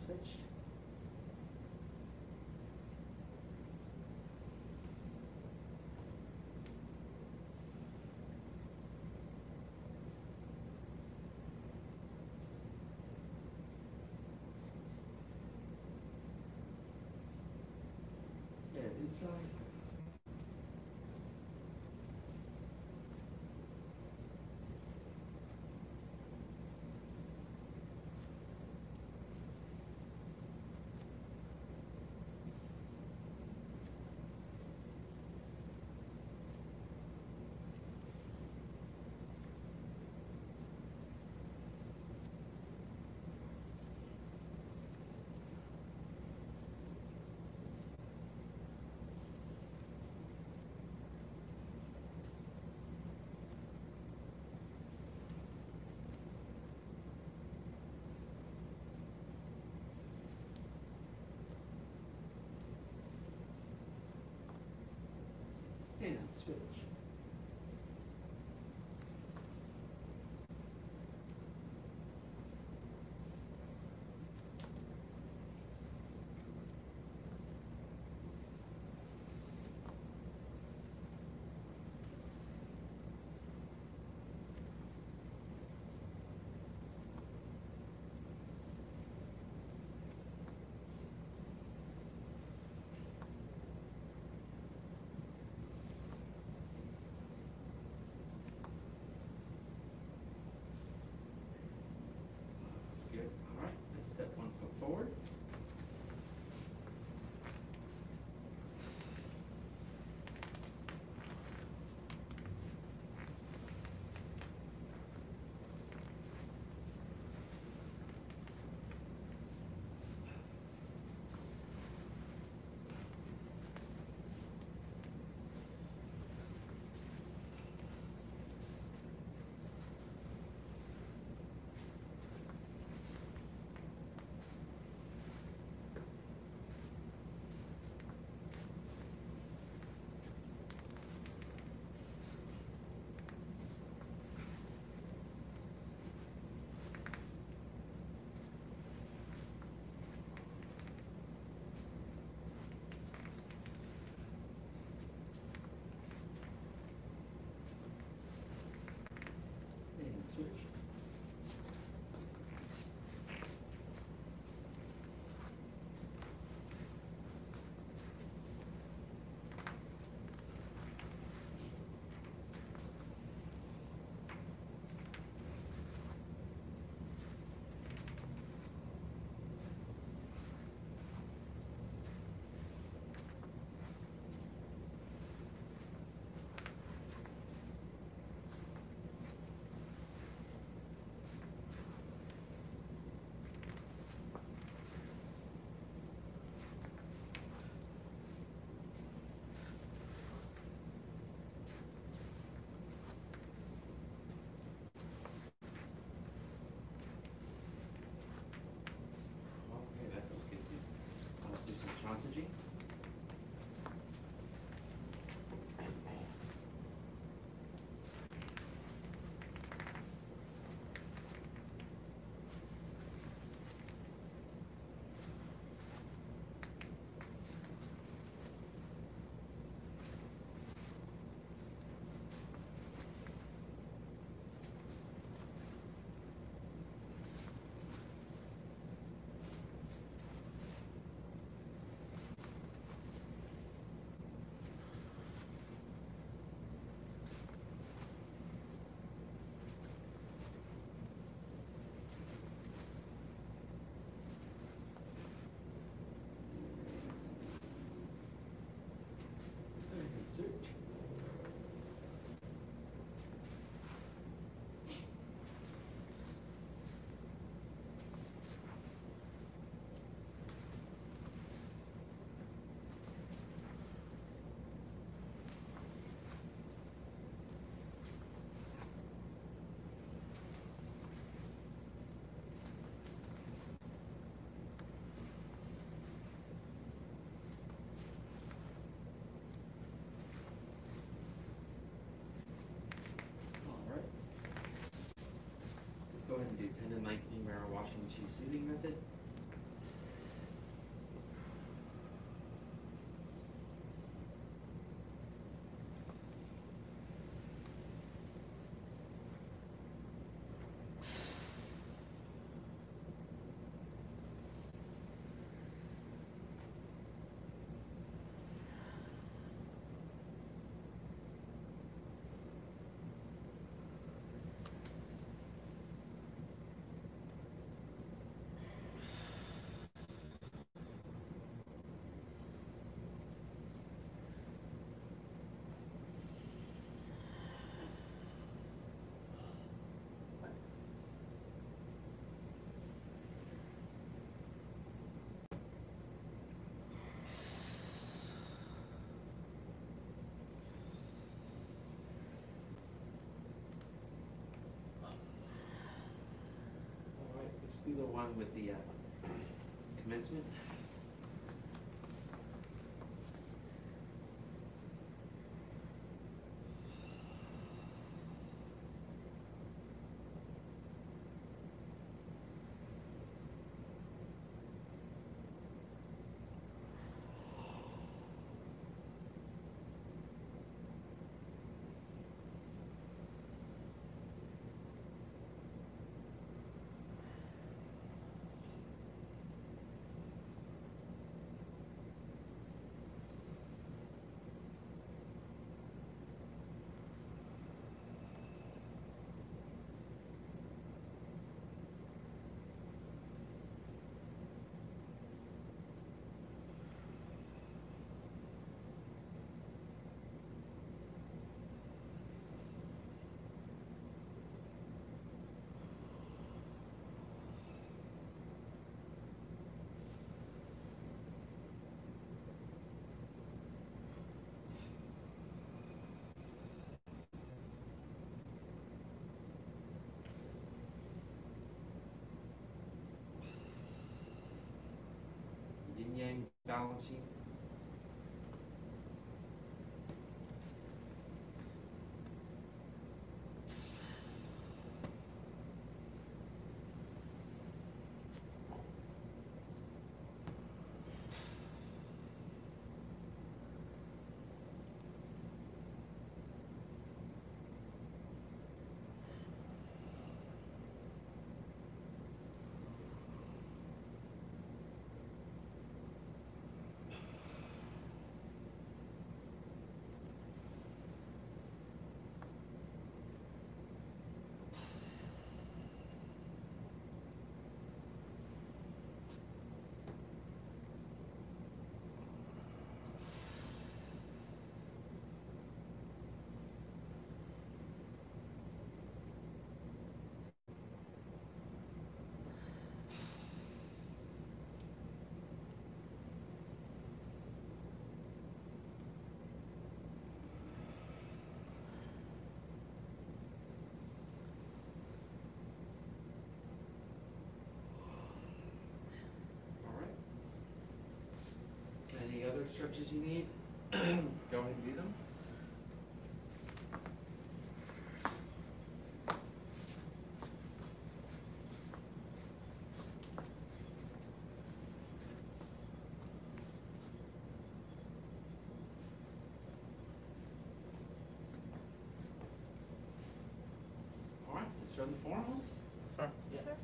switch. And inside. And switch. Good. All right, let's step 1 foot forward. And switch. Okay, that feels good too. Let's do some Xinjia. And switch. Go ahead and do tendon lengthening, mirror washing, chi soothing method. on with the commencement. Yin yang balancing. Any other stretches you need, go ahead and do them. All right, let's run the forearms. Sure. Yeah. Sure.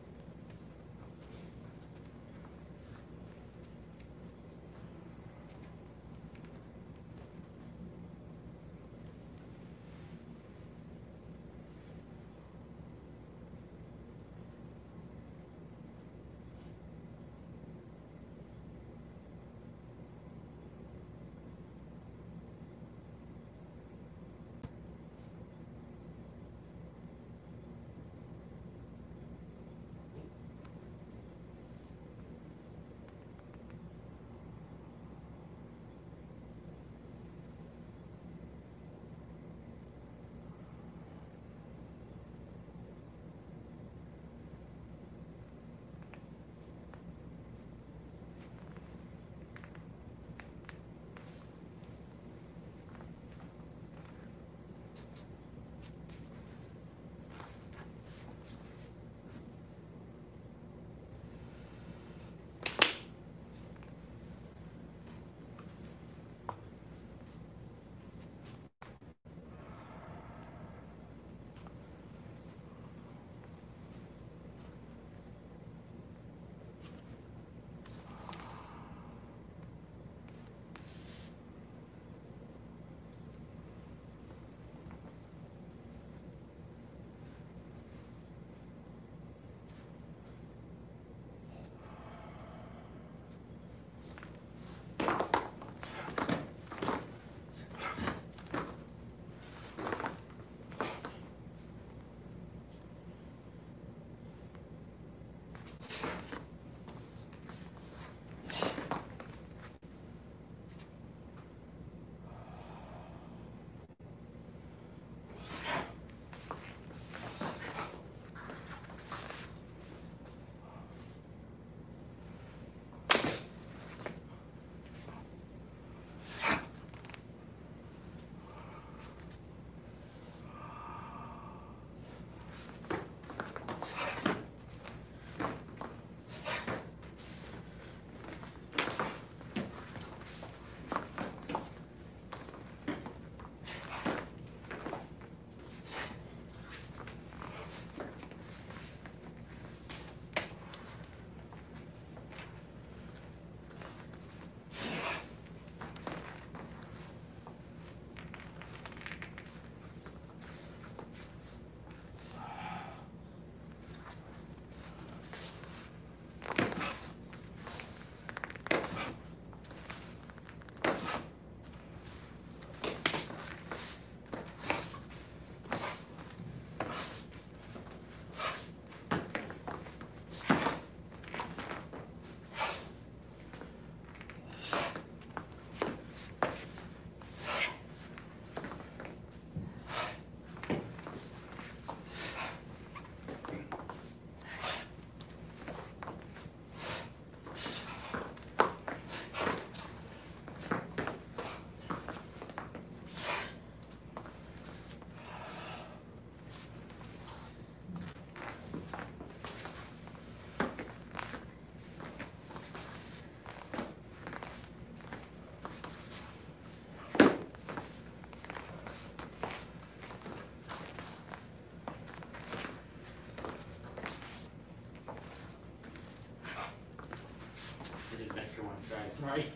guys. Sorry.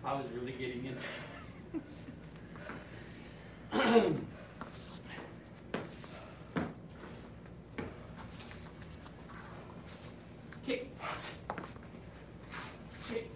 I was really getting into it. Kick. Kick.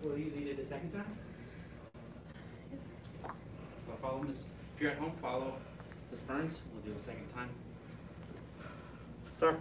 Will you lead it a second time? Yes. So follow Miss. If you're at home, follow Miss Burns. We'll do a second time. Sir.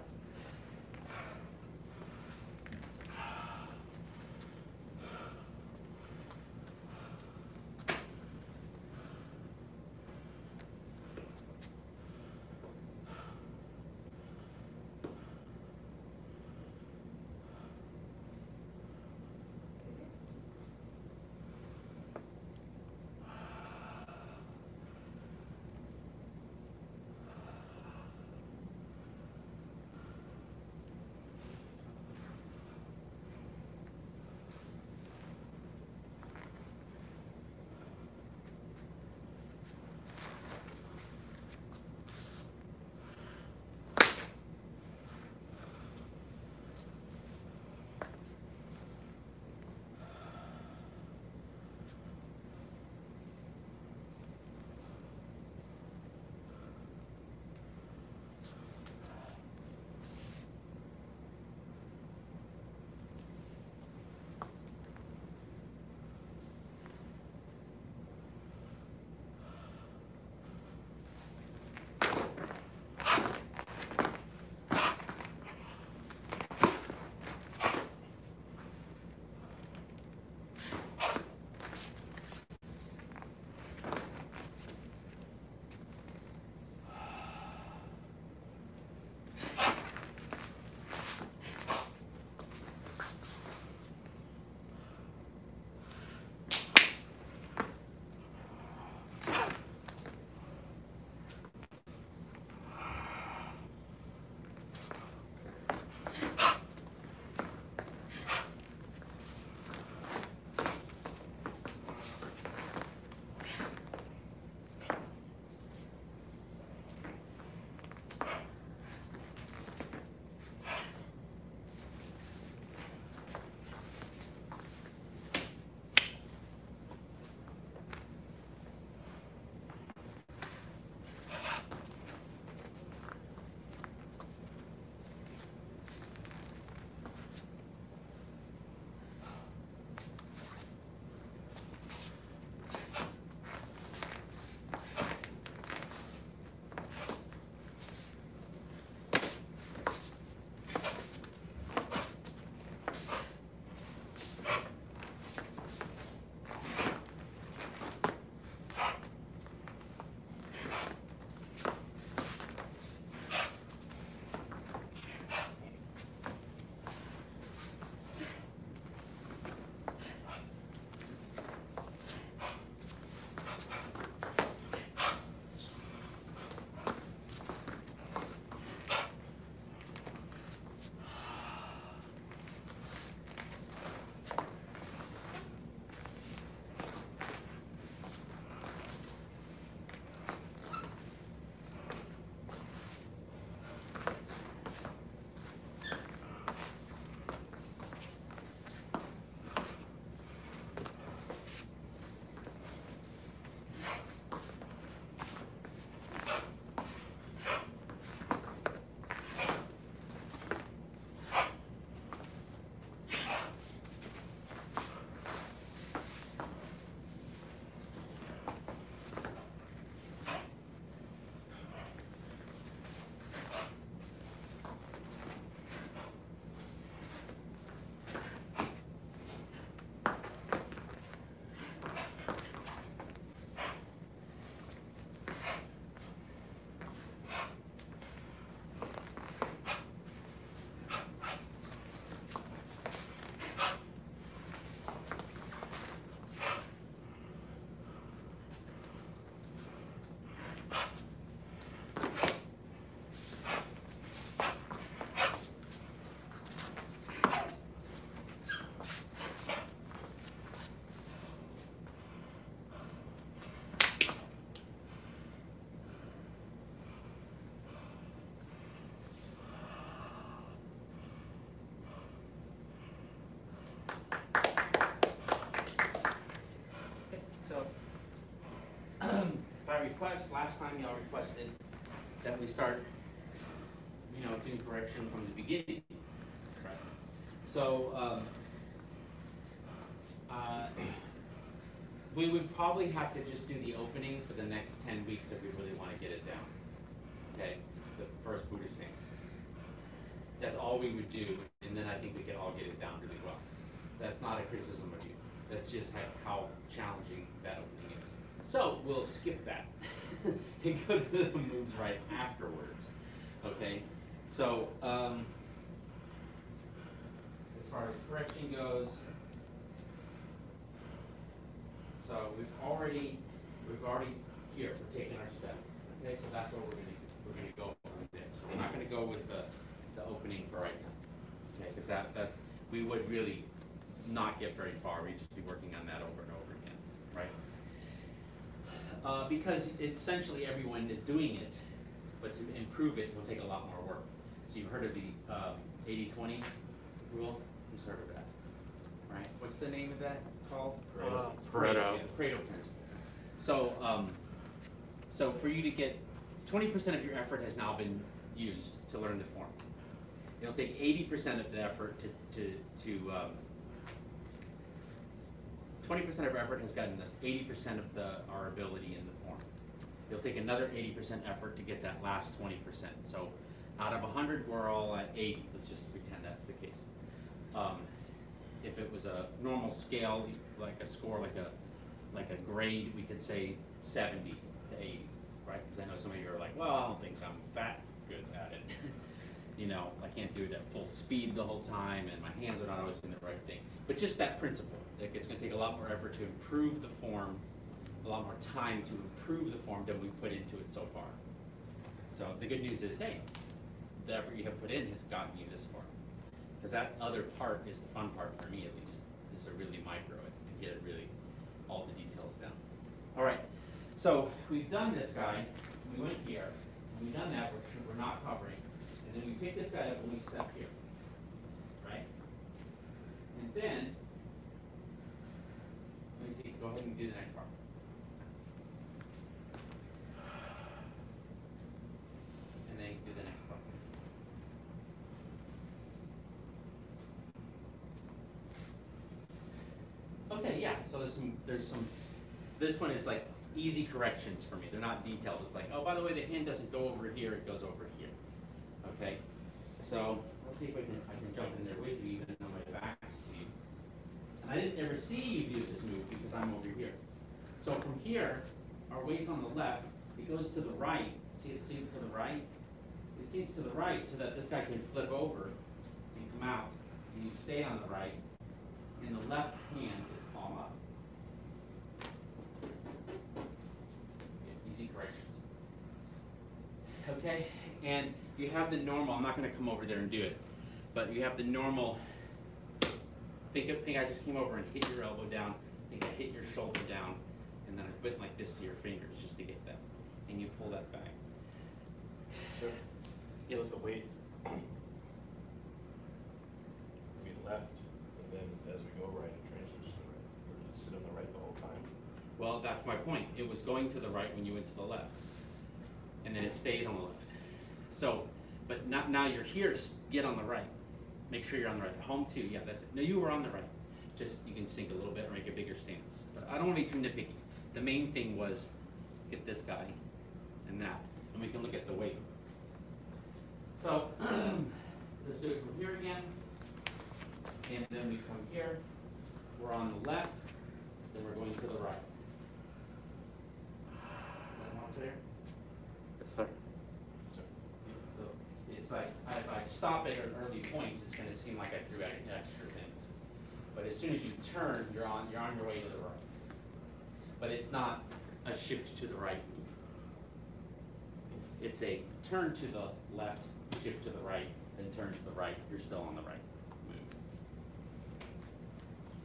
request, last time y'all requested that we start, doing correction from the beginning. Right. So, we would probably have to just do the opening for the next 10 weeks if we really want to get it down. Okay, the first Buddhist thing. That's all we would do, and then I think we could all get it down really well. That's not a criticism of you. That's just how challenging that opening is. So we'll skip that and go to the moves right afterwards. Okay, so as far as correction goes, so we've already here, we're taking our step. Okay, so that's what we're gonna go from there. So we're not gonna go with the opening for right now. Okay, because that we would really not get very far. We'd just be working on that over and over again, right? Because essentially everyone is doing it, but to improve it will take a lot more work. So you've heard of the 80-20 rule? Who's heard of that? Right? What's the name of that called? Pareto. Yeah, the Pareto principle. So, so for you to get 20% of your effort has now been used to learn the form. It'll take 80% of the effort to 20% of our effort has gotten us 80% of our ability in the form. It'll take another 80% effort to get that last 20%. So out of 100, we're all at 80. Let's just pretend that's the case. If it was a normal scale, like a score, like a grade, we could say 70 to 80, right? Because I know some of you are like, well, I don't think I'm that good at it. I can't do it at full speed the whole time, and my hands are not always doing the right thing. But just that principle, like it's going to take a lot more effort to improve the form, a lot more time to improve the form than we've put into it so far. So the good news is, hey, the effort you have put in has gotten you this far. Because that other part is the fun part for me, at least, is to really micro it and get it really, all the details down. All right, so we've done this guy, we went here, we've done that, we're not covering, and then we pick this guy up and we step here, right? And then, let me see, go ahead and do the next part. And then do the next part. Okay, yeah, so there's some, this one is like easy corrections for me. They're not details. It's like, oh, by the way, the hand doesn't go over here, it goes over here. Okay, so let's see if I can jump in there with you, even though my back's to you. And I didn't ever see you do this move because I'm over here. So from here, our weight's on the left, it goes to the right. See it to the right? It seems to the right so that this guy can flip over and come out, and you stay on the right, and the left hand is palm up. Easy corrections. Okay, and you have the normal, I'm not going to come over there and do it, but you have the normal, think I just came over and hit your elbow down, think I hit your shoulder down, and then I went like this to your fingers just to get that, and you pull that back. So, yes? does the weight be left, and then as we go right, it transfers to the right, or does it sit on the right the whole time? Well, that's my point. It was going to the right when you went to the left, and then it stays on the left. So, but now you're here to get on the right. Make sure you're on the right. Home too, yeah, that's it. No, you were on the right. Just, you can sink a little bit or make a bigger stance. But I don't want to be too nitpicky. The main thing was get this guy and that, and we can look at the weight. So, let's do it from here again. And then we come here. We're on the left, then we're going to the right. Is that more clear? Yes, sir. So it's like, if I stop it at early points, it's going to seem like I threw out extra things. But as soon as you turn, you're on your way to the right. But it's not a shift to the right move. It's a turn to the left, shift to the right, then turn to the right. You're still on the right move.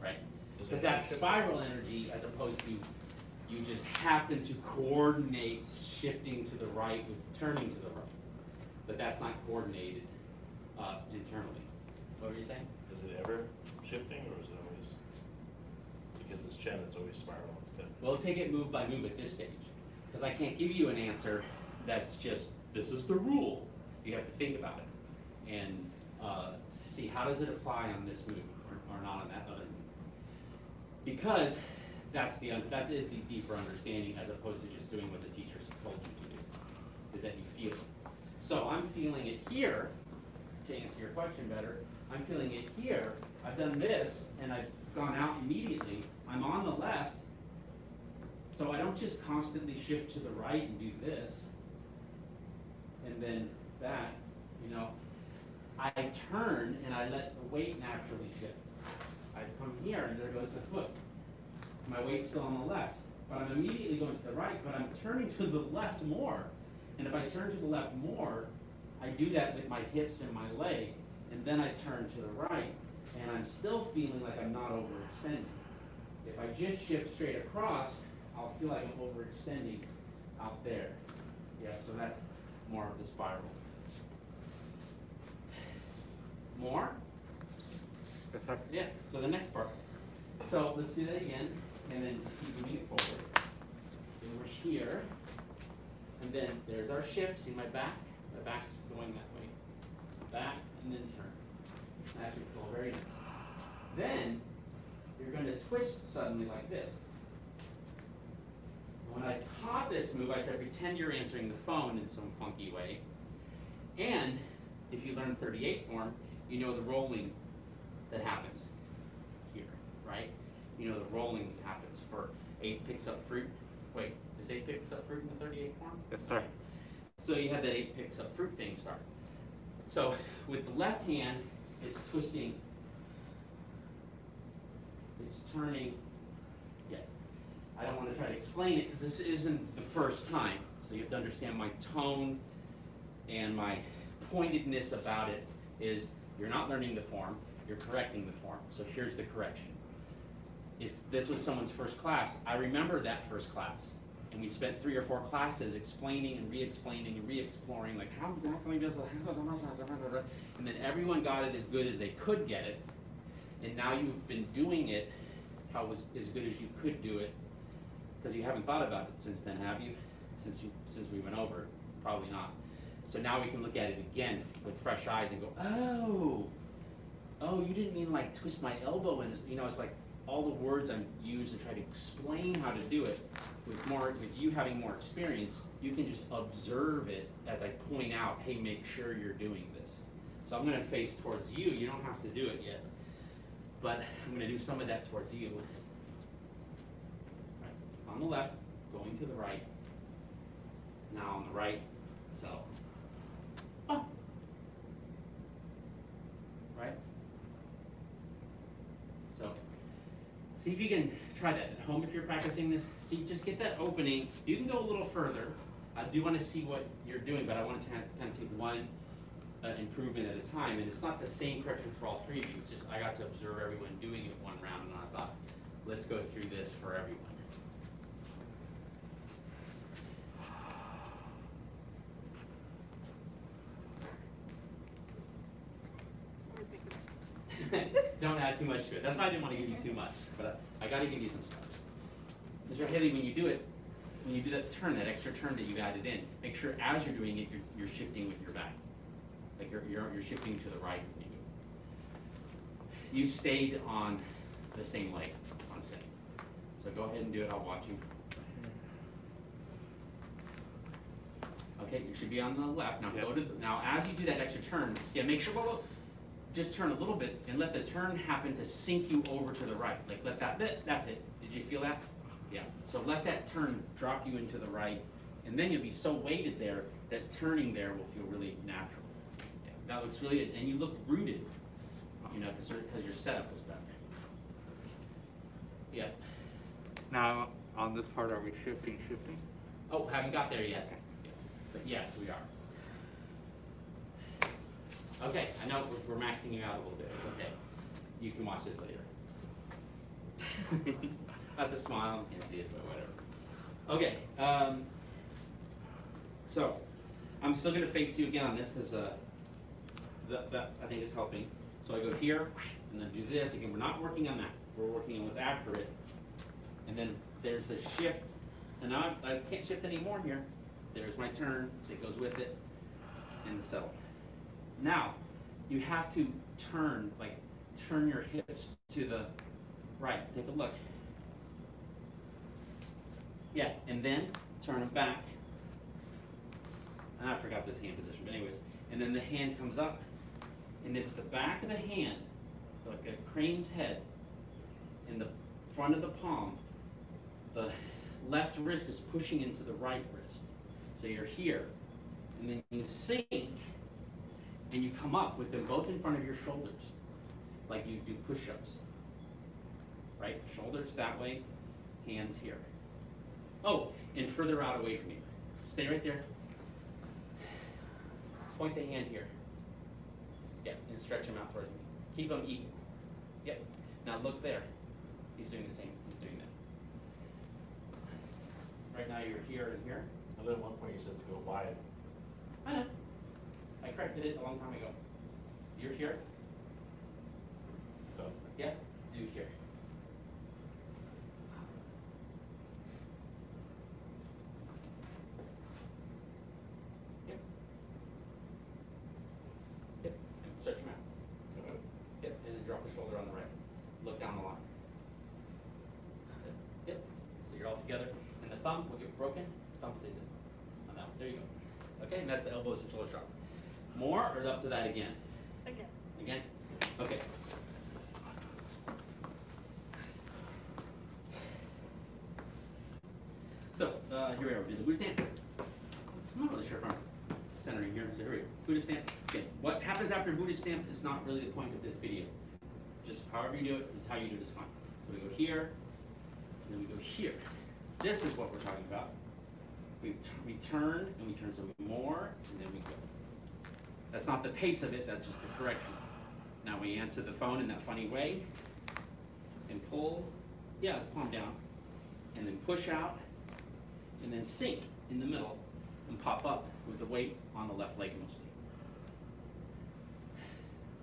Right? Because that's spiral energy as opposed to you just happen to coordinate shifting to the right with turning to the right. But that's not coordinated internally. What were you saying? Is it ever shifting, or is it always, because it's Chen, it's always spiral instead? We'll take it move by move at this stage. Because I can't give you an answer that's just, this is the rule. You have to think about it and see how does it apply on this move or not on that other move. Because that is the deeper understanding as opposed to just doing what the teacher told you to do, is that you feel it. So I'm feeling it here, to answer your question better, I'm feeling it here, I've done this, and I've gone out immediately, I'm on the left, so I don't just constantly shift to the right and do this, and then that, you know, I turn and I let the weight naturally shift. I come here and there goes the foot. My weight's still on the left, but I'm immediately going to the right, but I'm turning to the left more. And if I turn to the left more, I do that with my hips and my leg, and then I turn to the right, and I'm still feeling like I'm not overextending. If I just shift straight across, I'll feel like I'm overextending out there. Yeah, so that's more of the spiral. More? Yeah, so the next part. So let's do that again, and then just keep moving it forward. Then we're here, and then there's our shift. See my back? My back's going that way. Back, and then turn. That should feel very nice. Then, you're going to twist suddenly like this. When I taught this move, I said pretend you're answering the phone in some funky way. And if you learn 38 form, you know the rolling that happens here, right? You know the rolling that happens for 8 picks up fruit. Wait, is 8 picks up fruit in the 38 form? Yes, sir. So you have that 8 picks up fruit thing start. So with the left hand, it's twisting, it's turning. Yeah, I don't want to try to explain it because this isn't the first time. So you have to understand my tone and my pointedness about it is you're not learning the form, you're correcting the form. So here's the correction. If this was someone's first class, I remember that first class. And we spent 3 or 4 classes explaining and re-explaining and re-exploring, like how exactly does the, and then everyone got it as good as they could get it. And now you've been doing it how was as good as you could do it, because you haven't thought about it since then, have you? Since we went over it, probably not. So now we can look at it again with fresh eyes and go, oh, you didn't mean like twist my elbow, and you know, it's like all the words I'm used to try to explain how to do it. With you having more experience, you can just observe it as I point out, hey, make sure you're doing this. So I'm going to face towards you. You don't have to do it yet, but I'm going to do some of that towards you. Right. On the left, going to the right. Now on the right, so. Oh. Right? So, see if you can try that at home if you're practicing this. See, just get that opening. You can go a little further. I do want to see what you're doing, but I want to kind of take one improvement at a time. And it's not the same correction for all 3 of you. It's just I got to observe everyone doing it one round, and I thought, let's go through this for everyone. Don't add too much to it. That's why I didn't want to give you too much, but I got to give you some stuff. Mr. Haley, when you do it, when you do that turn, that extra turn that you added in, make sure as you're doing it, you're shifting with your back. Like you're shifting to the right when you do it. You stayed on the same leg, I'm saying. So go ahead and do it. I'll watch you. Okay, you should be on the left. Now go to now as you do that extra turn, yeah, make sure just turn a little bit and let the turn happen to sink you over to the right. Like let that's it. Did you feel that? Yeah. So let that turn drop you into the right, and then you'll be so weighted there that turning there will feel really natural. Yeah, that looks really good, and you look rooted, you know, because your setup is better. Yeah. Now, on this part, are we shifting? Oh, haven't got there yet. Okay. Yeah. But yes, we are. Okay, I know we're maxing you out a little bit. It's okay. You can watch this later. That's a smile. Can't see it, but whatever. Okay. So I'm still going to face you again on this because that I think is helping. So I go here and then do this. Again, we're not working on that. We're working on what's after it. And then there's the shift And now I can't shift anymore here. There's my turn that goes with it, and the settle. Now, you have to turn your hips to the right. Take a look. Yeah, and then turn them back. And I forgot this hand position, but anyways. And then the hand comes up, and it's the back of the hand, like a crane's head, in the front of the palm. The left wrist is pushing into the right wrist. So you're here, and then you sink, and you come up with them both in front of your shoulders, like you do push-ups. Right? Shoulders that way, hands here. Oh, and further out away from you. Stay right there. Point the hand here. Yeah, and stretch them out towards me. Keep them equal. Yep. Now look there. He's doing the same. He's doing that. Right now you're here and here. And then at one point you said to go wide. I know. I corrected it a long time ago. You're here. So, Yeah. Do here. Yep. Yep. And stretch them out. Yep. And then drop the shoulder on the right. Look down the line. Yep. So you're all together. And the thumb will get broken. Thumb stays in. On that one. There you go. Okay, and that's the elbows and shoulder sharp. More or up to that again? Again. Again? Okay. So, here we are. Do the Buddha stand. I'm not really sure if I'm centering here. So here we go. Buddha stand. Okay. What happens after Buddha stand is not really the point of this video. Just however you do it is how you do this fine. So we go here, and then we go here. This is what we're talking about. We turn, and we turn some more, and then we go. That's not the pace of it, that's just the correction. Now we answer the phone in that funny way, and pull, yeah, it's palm down, and then push out, and then sink in the middle, and pop up with the weight on the left leg mostly.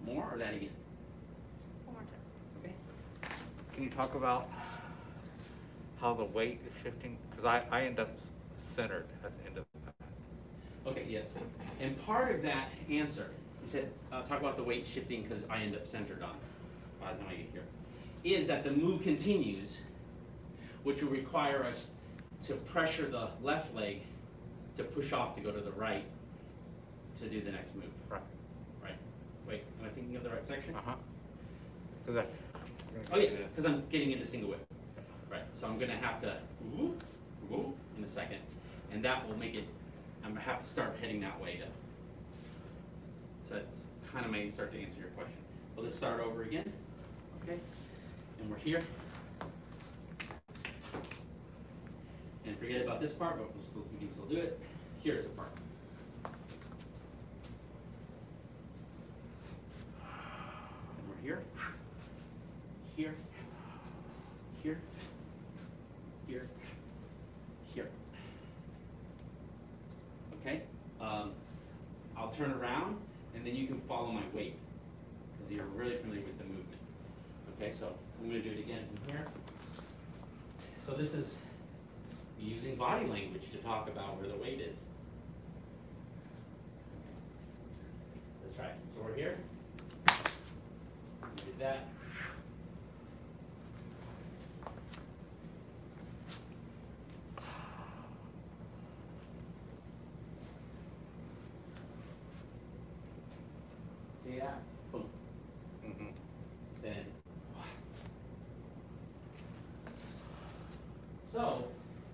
More or that again? One more time. Okay. Can you talk about how the weight is shifting? Because I end up centered at the end of that. Okay, yes. And part of that answer, he said, talk about the weight shifting because I end up centered on it by the time I get here, is that the move continues, which will require us to pressure the left leg to push off to go to the right to do the next move. Right. Right. Wait, am I thinking of the right section? Because Oh yeah, because I'm getting into single whip. Right. So I'm going to have to whoop, whoop in a second, and that will make it. I'm going to have to start heading that way so that's kind of may start to answer your question. Well, let's start over again. Okay. And we're here. And forget about this part, but we can still do it. Here's the part. And we're here. Here. Here. Here. Here. Okay? I'll turn around, and then you can follow my weight, because you're really familiar with the movement. Okay, so I'm going to do it again from here. So this is using body language to talk about where the weight is. Okay. Let's try it. So we're here. We did that. See that? Boom. Then. So,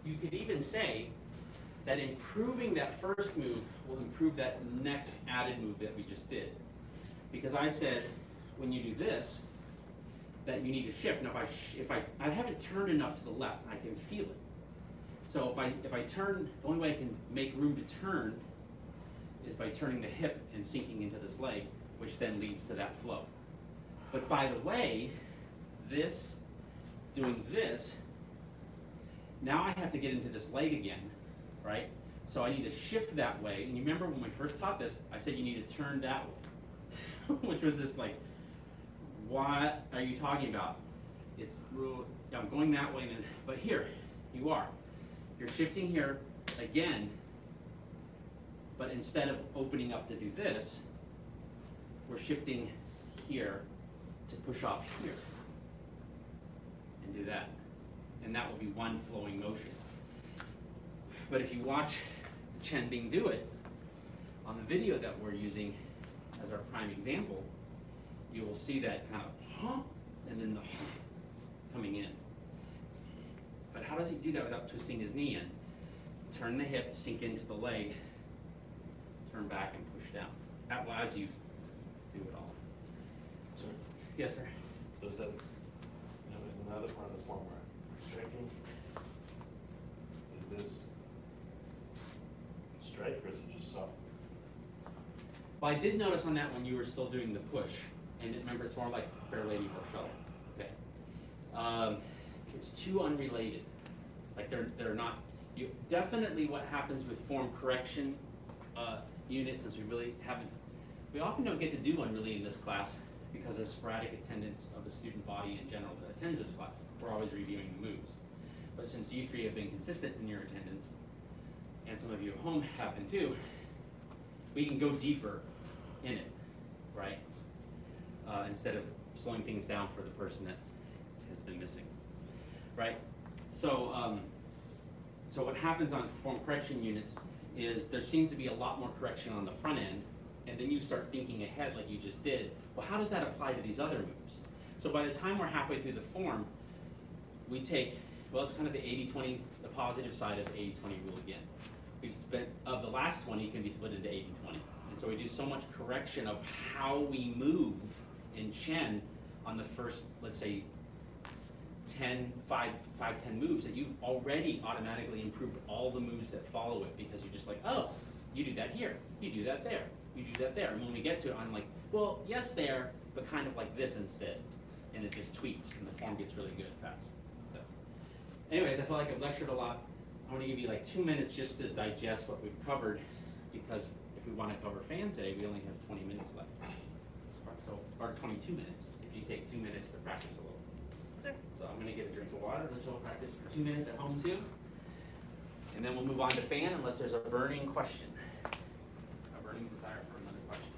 you could even say that improving that first move will improve that next added move that we just did. Because I said, when you do this, that you need to shift. Now, if I haven't turned enough to the left, I can feel it. So if I turn, the only way I can make room to turn is by turning the hip and sinking into this leg, which then leads to that flow. But by the way, doing this, now I have to get into this leg again, right? So I need to shift that way. And you remember when we first taught this, I said you need to turn that way, which was just like, what are you talking about? I'm going that way, but here you are. You're shifting here again, but instead of opening up to do this, we're shifting here to push off here and do that. And that will be one flowing motion. But if you watch Chen Bing do it, on the video that we're using as our prime example, you will see that kind of huh, and then the huh coming in. But how does he do that without twisting his knee in? Turn the hip, sink into the leg, turn back and push down. That allows you to do it all. Sir, Yes, sir. does that, in another part of the form where I'm striking, is this strike or is it just soft? Well, I did notice on that when you were still doing the push, and remember it's more like Fair Lady for Shuttle. Okay. It's too unrelated. Like they're not. You definitely what happens with form correction units, since we often don't get to do one really in this class because of sporadic attendance of the student body in general that attends this class. We're always reviewing the moves. But since you three have been consistent in your attendance, and some of you at home have been too, we can go deeper in it, right? Instead of slowing things down for the person that has been missing, right? So, so what happens on form correction units is there seems to be a lot more correction on the front end, and then you start thinking ahead like you just did. Well, how does that apply to these other moves? So by the time we're halfway through the form, we take, well, it's kind of the 80-20, the positive side of the 80-20 rule again. We've spent, of the last 20 can be split into 80-20. And so we do so much correction of how we move in Chen on the first, let's say, 10 moves that you've already automatically improved all the moves that follow it because you're just like, oh, you do that here, you do that there, you do that there. And when we get to it, I'm like, well, yes there, but kind of like this instead. And it just tweaks and the form gets really good fast. So, anyways, I feel like I've lectured a lot. I want to give you like 2 minutes just to digest what we've covered because if we want to cover fan today, we only have 20 minutes left. So, or 22 minutes if you take 2 minutes to practice a little. Sir. So I'm going to get a drink of water, let y'all practice for 2 minutes at home too. And then we'll move on to fan unless there's a burning question. A burning desire for another question.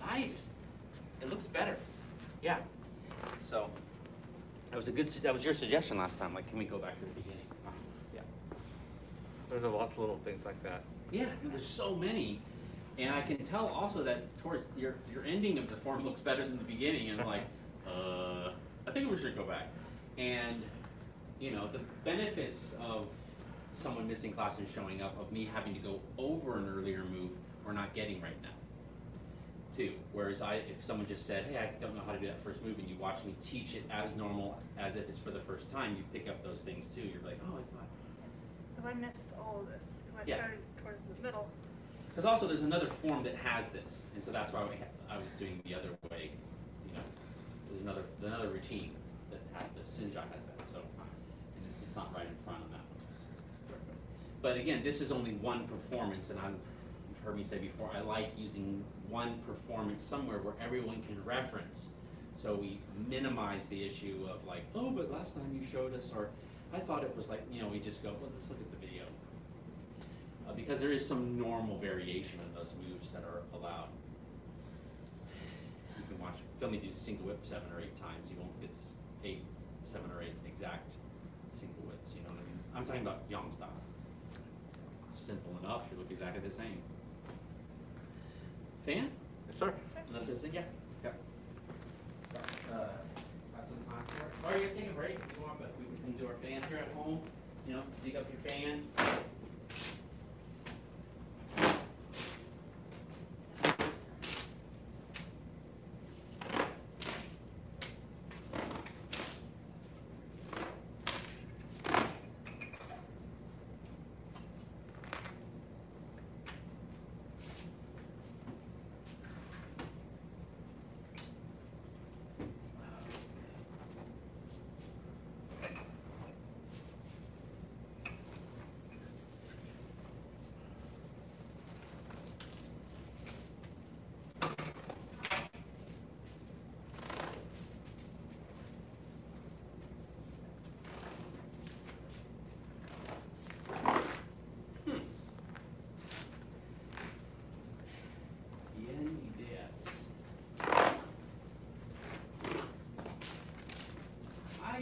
Nice. It looks better. Yeah. So that was your suggestion last time. Like, can we go back to the beginning? Yeah. There's a lot of little things like that. Yeah. There's so many, and I can tell also that towards your ending of the form looks better than the beginning. And I'm like, I think we should go back. And you know, the benefits of someone missing class and showing up, of me having to go over an earlier move, we're not getting right now. Too. Whereas if someone just said, hey, I don't know how to do that first move, and you watch me teach it as normal as if it's for the first time, you pick up those things too. You're like, oh, I thought. Because I missed all of this. Because I Yeah. started towards the middle. Because also there's another form that has this, and so that's why I was doing the other way. You know, there's another routine that the Xinjia has that. So, and it's not right in front of that one. But again, this is only one performance, and you've heard me say before, I like using one performance somewhere where everyone can reference. So we minimize the issue of like, oh, but last time you showed us, or I thought it was like, you know, we just go, well, let's look at the video. Because there is some normal variation in those moves that are allowed. You can film me do single whip 7 or 8 times. You won't get 7 or 8 exact single whips, you know what I mean? I'm talking about Yang style. Simple enough, you look exactly the same. Fan? Yes, sir. Unless there's, yeah. Got some time for it. Or you can take a break if you want, but we can do our fan here at home. You know, dig up your fan.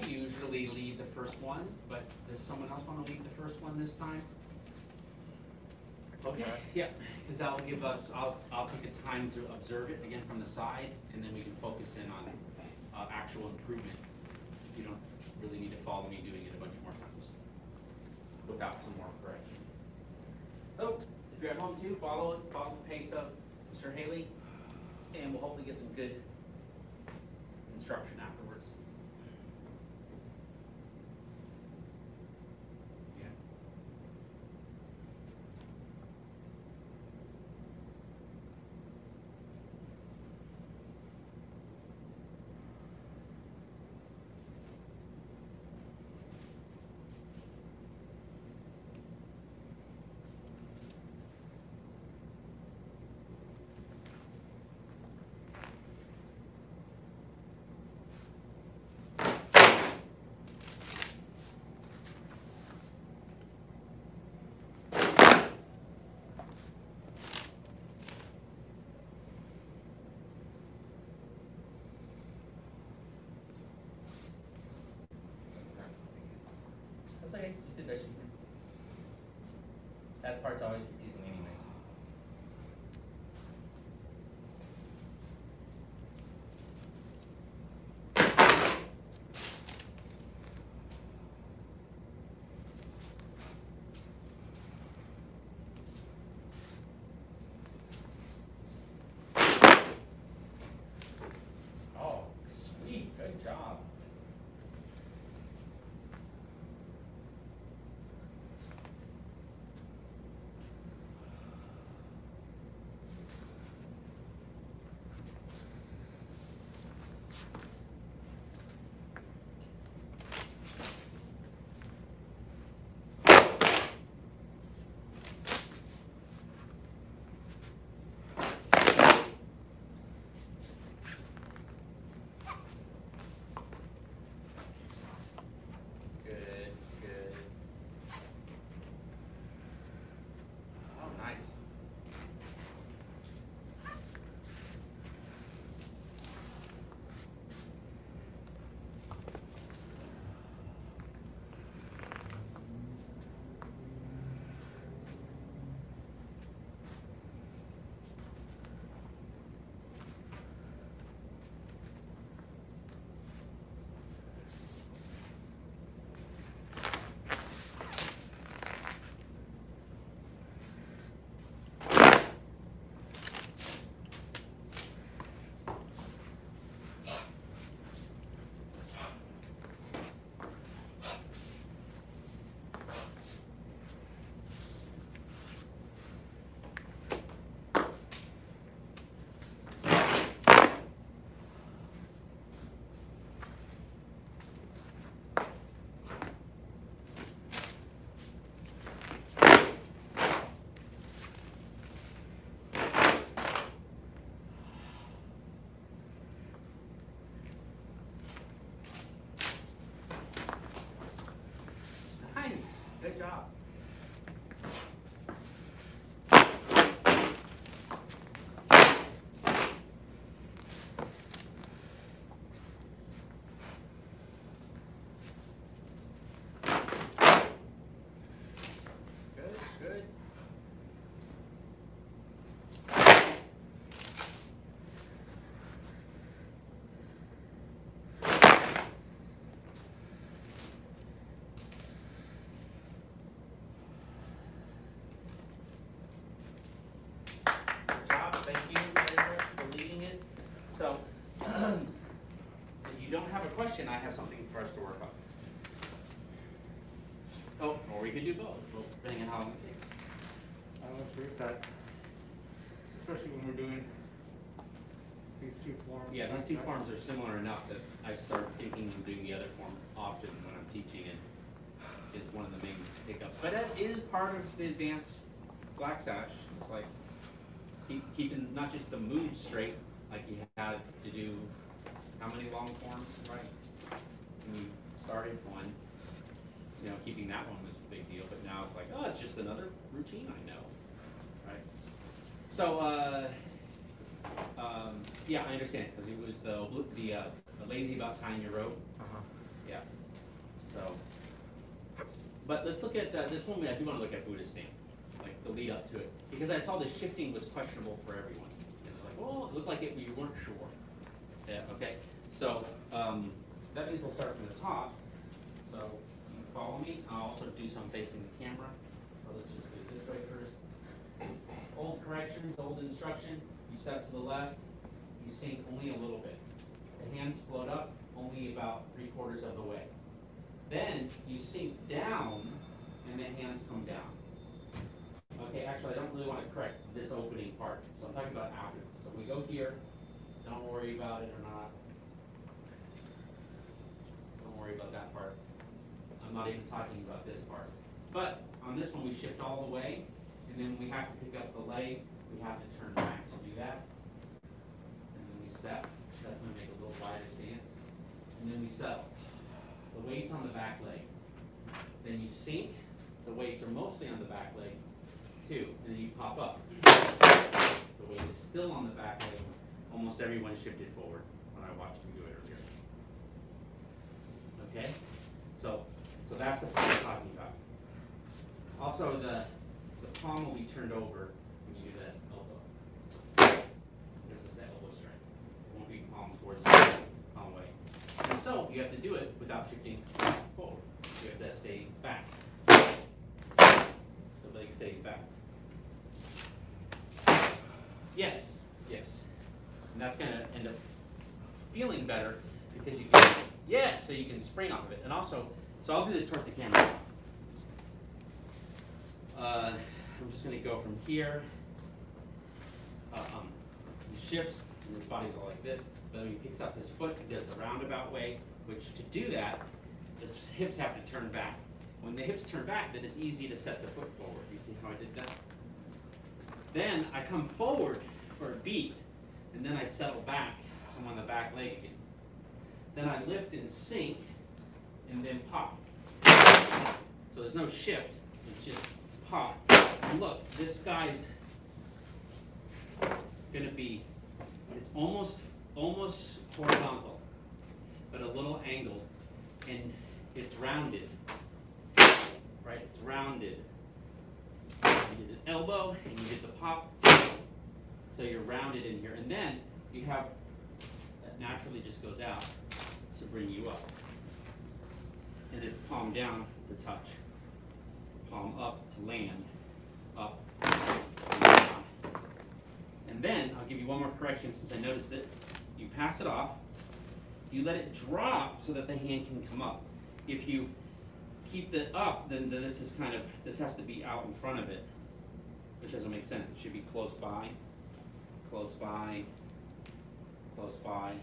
Usually lead the first one, but does someone else want to lead the first one this time? Okay, yeah, because that will give us, I'll take the time to observe it again from the side, and then we can focus in on actual improvement. You don't really need to follow me doing it a bunch more times without some more correction. So, if you're at home too, follow the pace of Mr. Haley, and we'll hopefully get some good instruction afterwards. That's okay, just do best you can. That part's always confusing anyways. Oh, sweet, good job. you don't have a question, I have something for us to work on. Oh, or we could do both, depending on how long it takes. I would agree with that. Especially when we're doing these two forms. Yeah, these two forms are similar enough that I start thinking of doing the other form often when I'm teaching, and is one of the main hiccups. But that is part of the advanced black sash. It's like keeping not just the moves straight, like you had to do how many long forms, right? When you started one, you know, keeping that one was a big deal, but now it's like, oh, it's just another routine I know, right? So, yeah, I understand, because it was the lazy about tying your rope. Yeah. So, but let's look at this one. I do want to look at Buddhist stand, like the lead up to it, because I saw the shifting was questionable for everyone. It's like, well, it looked like it, but you weren't sure. Yeah. Okay. So that means we'll start from the top. So you can follow me. I'll also do some facing the camera. So let's just do it this way first. Old corrections, old instruction. You step to the left. You sink only a little bit. The hands float up only about 3/4 of the way. Then you sink down, and the hands come down. Okay, actually, I don't really want to correct this opening part, so I'm talking about after. So we go here. Don't worry about it or not. Don't worry about that part. I'm not even talking about this part. But on this one, we shift all the way, and then we have to pick up the leg. We have to turn back to do that. And then we step. That's going to make a little wider stance. And then we settle. The weight's on the back leg. Then you sink. The weights are mostly on the back leg, too. And then you pop up. The weight is still on the back leg. Almost everyone shifted forward when I watched you do it earlier. Okay? So that's the part I'm talking about. Also, the palm will be turned over when you do that elbow. This is the elbow strength. It won't be palm towards the palm way. And so you have to do it without shifting forward. You have to stay back. The leg stays back. Yes, yes. And that's going to end up feeling better because you can, yes, so you can spring off of it. And also, so I'll do this towards the camera. I'm just going to go from here. He shifts, and his body's all like this. But then he picks up his foot, he does the roundabout way, which to do that, the hips have to turn back. When the hips turn back, then it's easy to set the foot forward. You see how I did that? Then I come forward for a beat, and then I settle back, so I'm on the back leg again. Then I lift and sink, and then pop. So there's no shift, it's just pop. And look, this guy's gonna be, it's almost horizontal, but a little angled, and it's rounded, right? It's rounded. You did an elbow, and you did the pop, so you're rounded in here. And then you have, that naturally just goes out to bring you up. And it's palm down to touch, palm up to land, up, and down. And then, I'll give you one more correction since I noticed it. You pass it off, you let it drop so that the hand can come up. If you keep it up, then this is kind of, this has to be out in front of it, which doesn't make sense. It should be close by, close by, close by,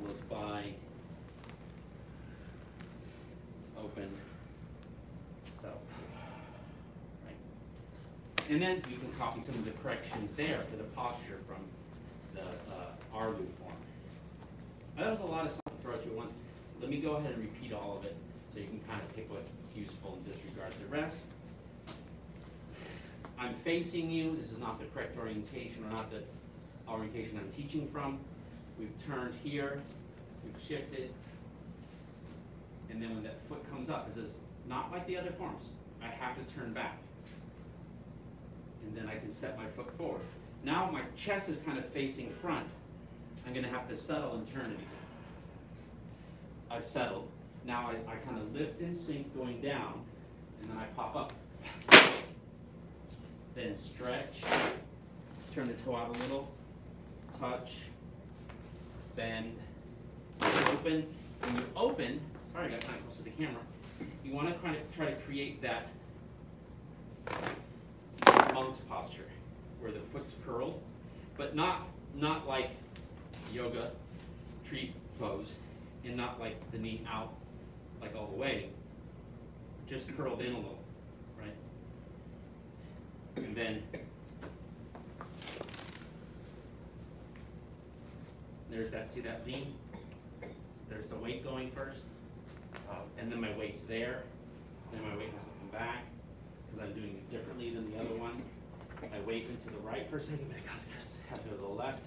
close by, open, so, right. And then you can copy some of the corrections there for the posture from the Erlu form. Now, that was a lot of stuff to throw at you at once. Let me go ahead and repeat all of it so you can kind of pick what's useful and disregard the rest. I'm facing you. This is not the correct orientation or not the orientation I'm teaching from. We've turned here. We've shifted. And then when that foot comes up, this is not like the other forms. I have to turn back. And then I can set my foot forward. Now my chest is kind of facing front. I'm going to have to settle and turn it again. I've settled. Now I kind of lift and sink going down, and then I pop up. Then stretch, turn the toe out a little, touch, bend, open. When you open, sorry I got kind of close to the camera, you want to kind of try to create that monk's posture, where the foot's curled, but not like yoga tree pose, and not like the knee out like all the way, just curled in a little, right? And then there's that, see that lean? There's the weight going first, and then my weight's there, then my weight has to come back, because I'm doing it differently than the other one. My weight went to the right for a second, but it has to go to the left,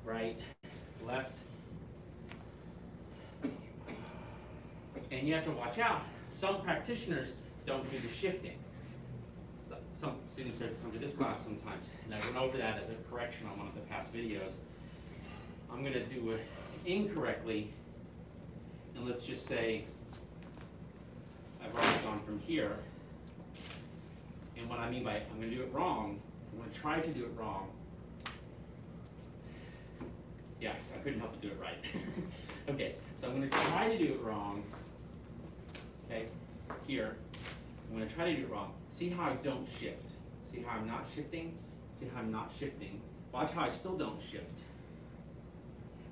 right, left. And you have to watch out. Some practitioners don't do the shifting. Some students have come to this class sometimes, and I went over that as a correction on one of the past videos. I'm going to do it incorrectly, and let's just say I've already gone from here. And what I mean by I'm going to do it wrong, I'm going to try to do it wrong. Yeah, I couldn't help but do it right. Okay, so I'm going to try to do it wrong. Okay, here. I'm going to try to do it wrong. See how I don't shift. See how I'm not shifting? See how I'm not shifting? Watch how I still don't shift.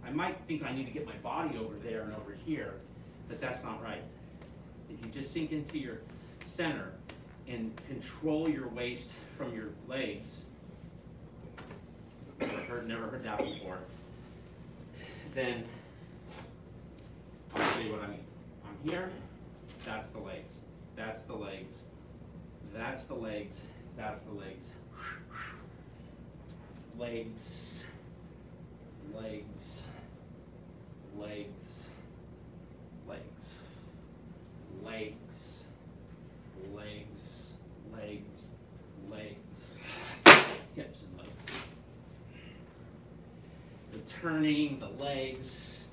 I might think I need to get my body over there and over here, but that's not right. If you just sink into your center and control your waist from your legs, never heard that before, then I'll show you what I mean. I'm here, that's the legs, that's the legs, that's the legs, that's the legs. Legs, legs, legs, legs, legs, legs, legs, legs, hips and legs. The turning, the legs.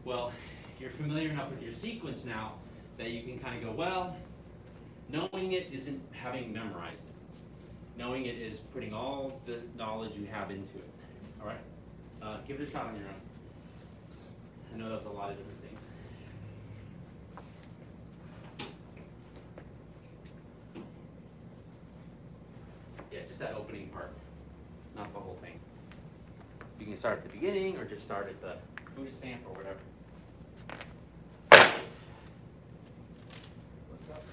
Well, you're familiar enough with your sequence now that you can kind of go, well, knowing it isn't having memorized it. Knowing it is putting all the knowledge you have into it. All right? Give it a shot on your own. I know that's a lot of different things. Yeah, just that opening part, not the whole thing. You can start at the beginning or just start at the Buddha stamp or whatever. What's up?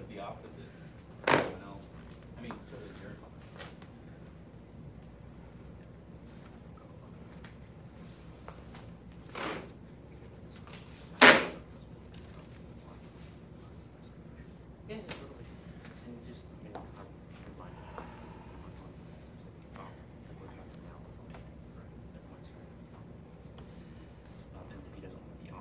The opposite. Everyone else. I mean, so is your class. Yeah, totally. And just, I mean, remind me. And if he doesn't want to be on.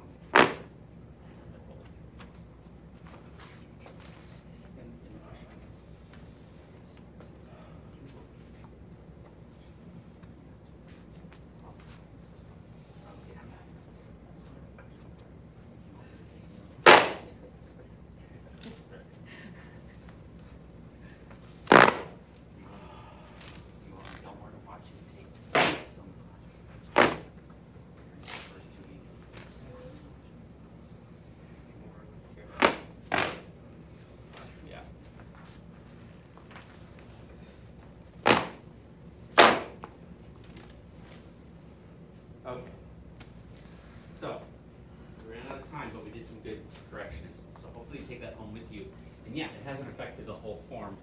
Okay. So, we ran out of time, but we did some good corrections. So hopefully you take that home with you. And yeah, it hasn't affected the whole form,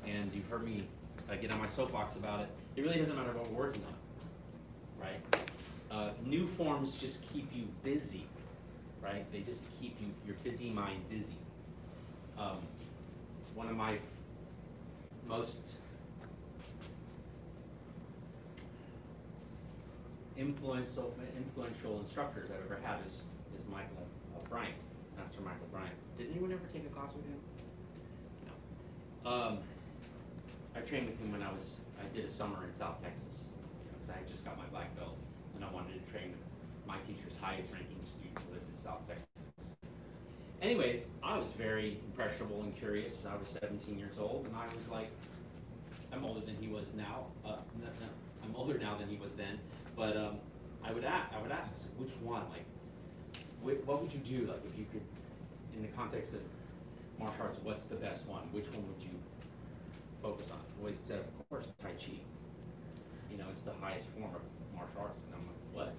and you've heard me get on my soapbox about it. It really doesn't matter what we're working on, right? New forms just keep you busy, right? They just keep your busy mind busy. One of my most influential instructors I've ever had is Michael Bryant, Master Michael Bryant. Did anyone ever take a class with him? No. I trained with him when I did a summer in South Texas, because I had just got my black belt, and I wanted to train my teacher's highest ranking student who lived in South Texas. Anyways, I was very impressionable and curious. I was 17 years old, and I was like, I'm older than he was now. I'm older now than he was then. But I would ask, I said, which one? Like, what would you do? Like, if you could, in the context of martial arts, what's the best one? Which one would you focus on? Always said, of course, Tai Chi. You know, it's the highest form of martial arts. And I'm like, what?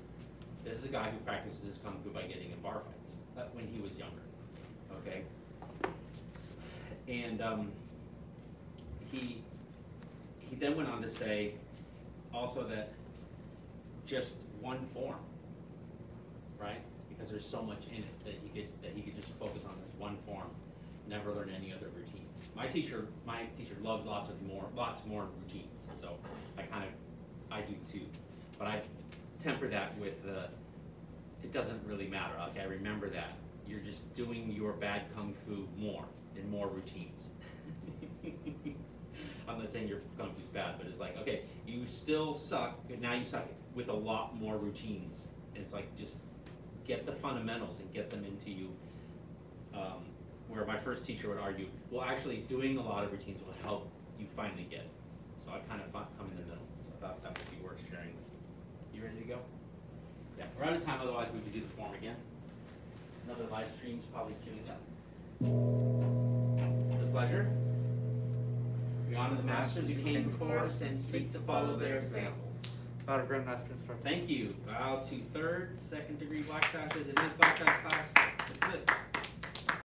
This is a guy who practices his kung fu by getting in bar fights when he was younger. Okay. And he then went on to say also that just one form, right? Because there's so much in it that he could just focus on this one form, never learn any other routines. My teacher loved lots more routines. So I do too. But I temper that with it doesn't really matter. Okay, I remember that. You're just doing your bad kung fu more in more routines. I'm not saying your kung fu's bad, but it's like, okay, you still suck, but now you suck with a lot more routines. It's like, just get the fundamentals and get them into you. Where my first teacher would argue, well, actually doing a lot of routines will help you finally get it. So I kind of come in the middle. So I thought that would be worth sharing with you. You ready to go? Yeah, we're out of time, otherwise we could do the form again. Another live stream's probably queuing up. It's a pleasure. We honor the masters who came before us and seek to follow their examples. Not a Grand Master instructor. Thank you. Bow to third, second degree black sashes. Advanced black sash class dismissed.